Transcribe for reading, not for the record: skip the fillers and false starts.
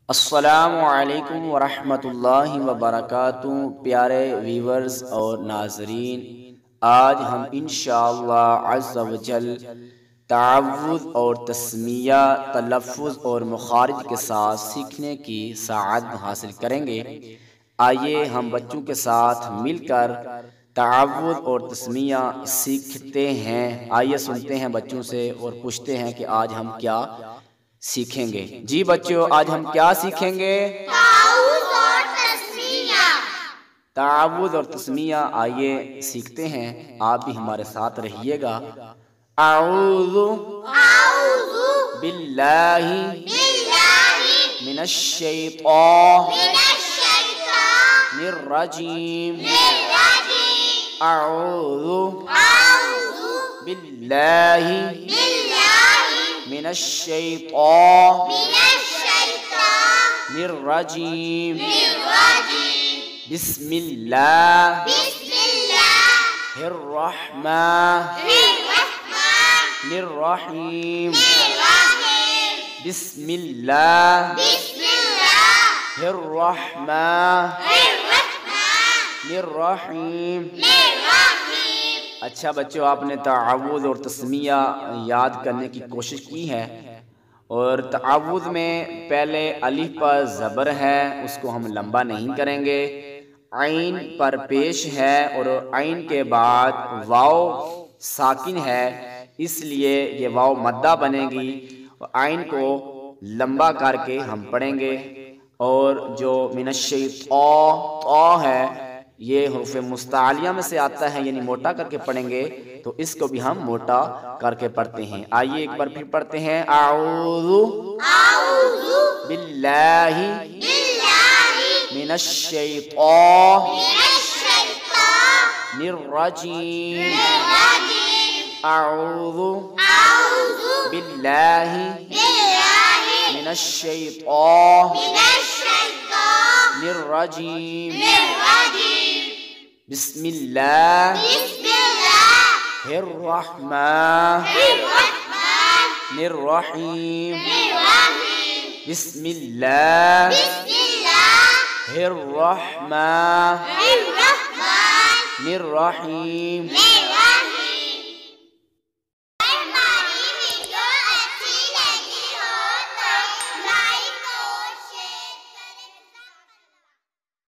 السلام علیکم ورحمۃ اللہ وبرکاتہ۔ پیارے ویورز اور ناظرین، آج ہم انشاءاللہ عز و جل تعوذ اور تسمیہ، تلفظ اور مخارج کے ساتھ سیکھنے کی سعادت حاصل کریں گے۔ آئیے ہم بچوں کے ساتھ مل کر تعوذ اور تسمیہ سیکھتے ہیں۔ آئیے سنتے ہیں بچوں سے اور پوچھتے ہیں کہ آج ہم کیا سیکھیں گے۔ جی بچوں، آج ہم کیا سیکھیں گے؟ تعوذ اور تسمیہ۔ تعوذ اور تسمیہ آئیے سیکھتے ہیں، آپ بھی ہمارے ساتھ رہیے گا۔ اعوذ باللہ من الشیطان الرجیم۔ اعوذ باللہ من الشیطان الرجیم۔ بسم اللہ الرحمن الرحیم۔ بسم اللہ الرحمن الرحیم۔ اچھا بچوں، آپ نے تعوذ اور تسمیہ یاد کرنے کی کوشش کی ہے، اور تعوذ میں پہلے الف پر زبر ہے، اس کو ہم لمبا نہیں کریں گے۔ عین پر پیش ہے اور عین کے بعد واو ساکن ہے، اس لیے یہ واو مدہ بنے گی۔ عین کو لمبا کر کے ہم پڑھیں گے، اور جو من الشیطان طا ہے، یہ حروف مستعلیہ میں سے آتا ہے، یعنی موٹا کر کے پڑھیں گے، تو اس کو بھی ہم موٹا کر کے پڑھتے ہیں۔ آئیے ایک بار پھر پڑھتے ہیں۔ اعوذ باللہ من الشیطان الرجیم۔ اعوذ باللہ من الشیطان الرجیم۔ بسم اللہ الرحمن الرحیم۔ بسم اللہ الرحمن الرحیم۔